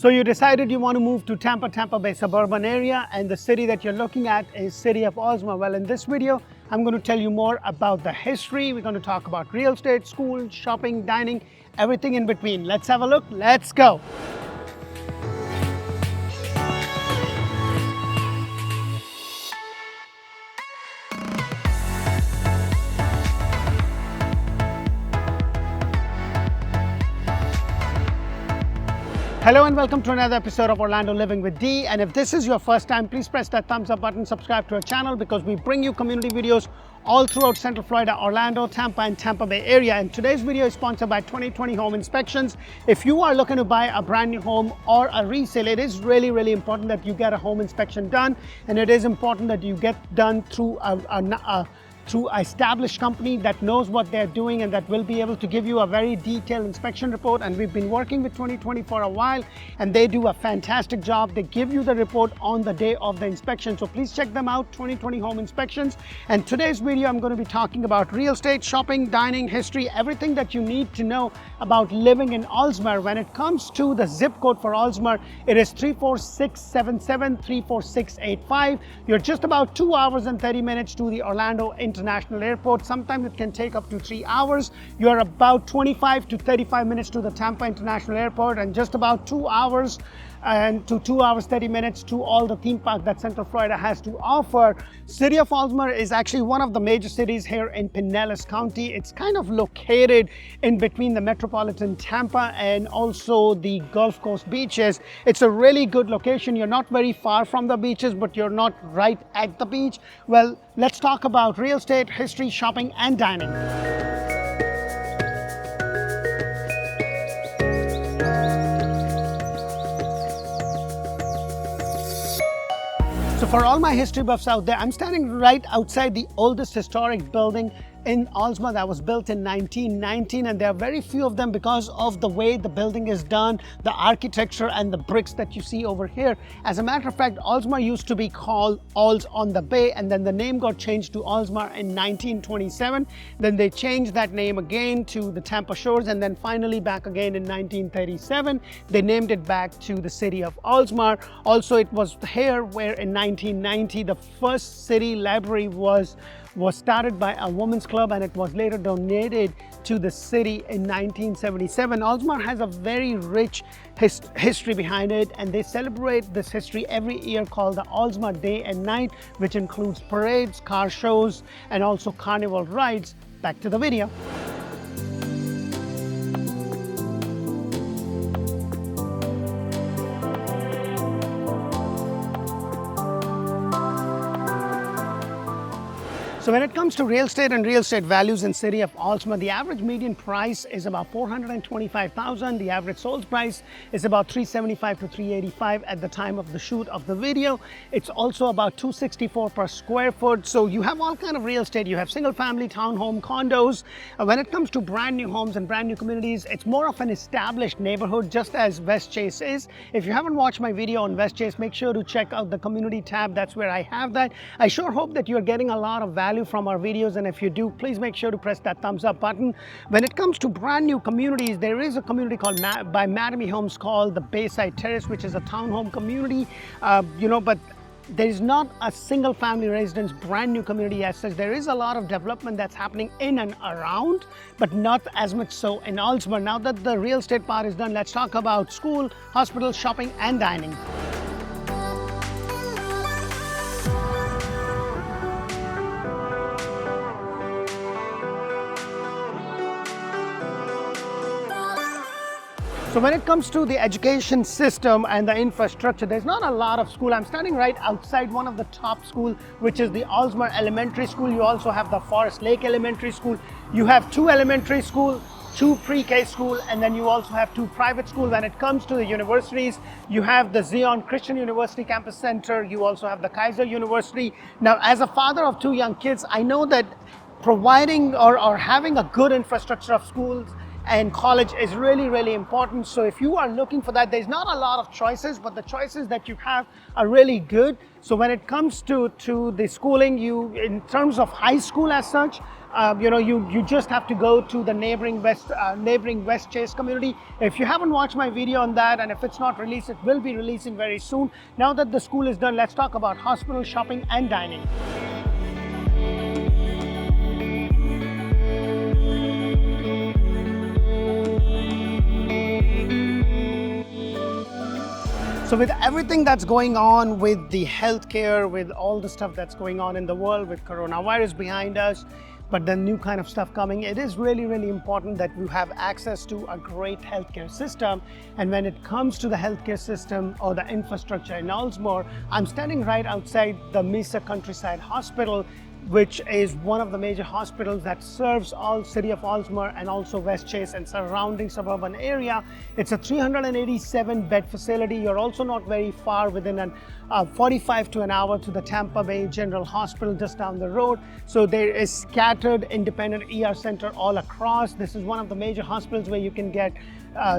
So you decided you want to move to Tampa Bay suburban area, and the city that you're looking at is city of Oldsmar. Well, in this video, I'm going to tell you more about the history. We're going to talk about real estate, school, shopping, dining, everything in between. Let's have a look. Let's go. Hello and welcome to another episode of Orlando Living with Dee. And if this is your first time, please press that thumbs up button, subscribe to our channel, because we bring you community videos all throughout Central Florida, Orlando, Tampa and Tampa Bay area. And today's video is sponsored by 2020 Home Inspections. If you are looking to buy a brand new home or a resale, it is really important that you get a home inspection done. And it is important that you get done through through an established company that knows what they're doing and that will be able to give you a very detailed inspection report. And we've been working with 2020 for a while, and they do a fantastic job. They give you the report on the day of the inspection. So please check them out, 2020 Home Inspections. And today's video, I'm going to be talking about real estate, shopping, dining, history, everything that you need to know about living in Oldsmar. When it comes to the zip code for Oldsmar, it is 34677, 34685. You're just about 2 hours and 30 minutes to the Orlando International Airport. Sometimes it can take up to 3 hours. You're about 25 to 35 minutes to the Tampa International Airport, and just about 2 hours and to 2 hours 30 minutes to all the theme parks that Central Florida has to offer. City of Oldsmar is actually one of the major cities here in Pinellas County. It's kind of located in between the metropolitan Tampa and also the Gulf Coast beaches. It's a really good location. You're not very far from the beaches, but you're not right at the beach. Well, let's talk about real estate, history, shopping and dining. So for all my history buffs out there, I'm standing right outside the oldest historic building in Oldsmar that was built in 1919, and there are very few of them because of the way the building is done, the architecture and the bricks that you see over here. As a matter of fact, Oldsmar used to be called Olds on the Bay, and then the name got changed to Oldsmar in 1927. Then they changed that name again to the Tampa Shores, and then finally back again in 1937. They named it back to the city of Oldsmar. Also, it was here where in 1990 the first city library was started by a women's club, and it was later donated to the city in 1977. Oldsmar has a very rich history behind it, and they celebrate this history every year called the Oldsmar Day and Night, which includes parades, car shows, and also carnival rides. Back to the video. So when it comes to real estate and real estate values in city of Oldsmar, the average median price is about $425,000. The average sold price is about $375 to $385 at the time of the shoot of the video. It's also about $264 per square foot. So you have all kind of real estate. You have single family, townhome, condos. When it comes to brand new homes and brand new communities, it's more of an established neighborhood, just as West Chase is. If you haven't watched my video on West Chase, make sure to check out the community tab. That's where I have that. I sure hope that you're getting a lot of value from our videos, and if you do, please make sure to press that thumbs up button. When it comes to brand new communities, there is a community called by Mattamy Homes called the Bayside Terrace, which is a townhome community, but there is not a single family residence brand new community as such. There is a lot of development that's happening in and around, but not as much so in Oldsmar. Now that the real estate part is done, let's talk about school, hospital, shopping and dining. So when it comes to the education system and the infrastructure, there's not a lot of school. I'm standing right outside one of the top schools, which is the Oldsmar Elementary School. You also have the Forest Lake Elementary School. You have 2 elementary schools, 2 pre-K school, and then you also have 2 private schools. When it comes to the universities, you have the Zion Christian University Campus Center. You also have the Kaiser University. Now, as a father of 2 young kids, I know that providing or having a good infrastructure of schools and college is really important. So if you are looking for that, there's not a lot of choices, but the choices that you have are really good. So when it comes to the schooling, in terms of high school as such, you just have to go to the neighboring West Chase community. If you haven't watched my video on that, and if it's not released, it will be releasing very soon. Now that the school is done, let's talk about hospital, shopping, and dining. So with everything that's going on with the healthcare, with all the stuff that's going on in the world, with coronavirus behind us, but the new kind of stuff coming, it is really, really important that you have access to a great healthcare system. And when it comes to the healthcare system or the infrastructure in Oldsmar, I'm standing right outside the Mesa Countryside Hospital, which is one of the major hospitals that serves all city of Oldsmar and also West Chase and surrounding suburban area. It's a 387 bed facility. You're also not very far, within an 45 to an hour to the Tampa Bay General Hospital just down the road. So there is scattered independent ER center all across. This is one of the major hospitals where you can get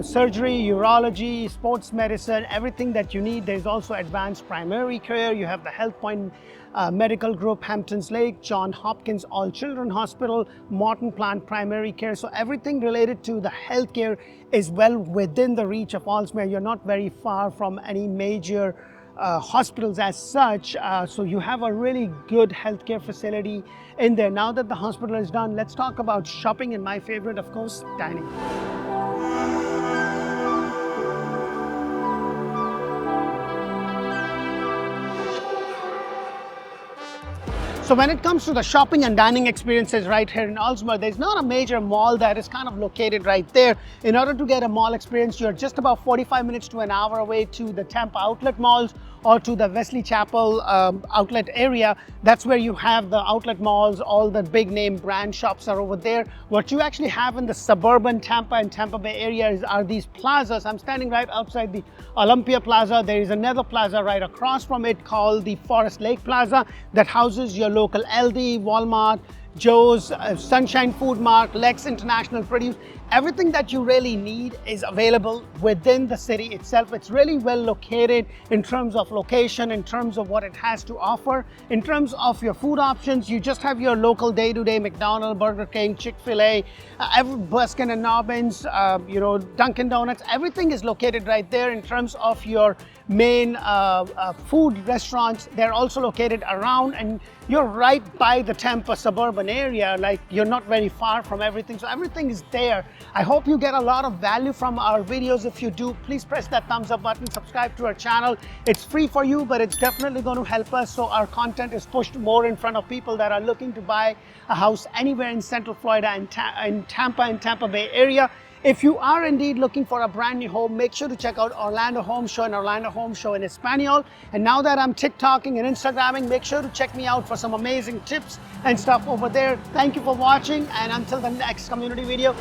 surgery, urology, sports medicine, everything that you need. There's also advanced primary care. You have the Health Point Medical Group, Hamptons Lake, John Hopkins All Children Hospital, Morton Plant Primary Care. So everything related to the healthcare is well within the reach of Oldsmar. You're not very far from any major hospitals as such. So you have a really good healthcare facility in there. Now that the hospital is done, let's talk about shopping, and my favorite, of course, dining. So when it comes to the shopping and dining experiences right here in Oldsmar, there's not a major mall that is kind of located right there. In order to get a mall experience, you're just about 45 minutes to an hour away to the Tampa outlet malls or to the Wesley Chapel outlet area. That's where you have the outlet malls. All the big name brand shops are over there. What you actually have in the suburban Tampa and Tampa Bay area are these plazas. I'm standing right outside the Olympia Plaza. There is another plaza right across from it called the Forest Lake Plaza that houses your local LD, Walmart, Joe's, Sunshine Food Mart, Lex International Produce. Everything that you really need is available within the city itself. It's really well located in terms of location, in terms of what it has to offer. In terms of your food options, you just have your local day-to-day McDonald's, Burger King, Chick-fil-A, Baskin and Robbins, Dunkin' Donuts. Everything is located right there. In terms of your main food restaurants, they're also located around, and you're right by the Tampa suburban area. Like, you're not very far from everything, so everything is there. I hope you get a lot of value from our videos. If you do, please press that thumbs up button, subscribe to our channel. It's free for you, but it's definitely going to help us so our content is pushed more in front of people that are looking to buy a house anywhere in Central Florida and Tampa and Tampa Bay area. If you are indeed looking for a brand new home, make sure to check out Orlando Home Show and Orlando Home Show in Espanol. And now that I'm TikToking and Instagramming, make sure to check me out for some amazing tips and stuff over there. Thank you for watching, and until the next community video,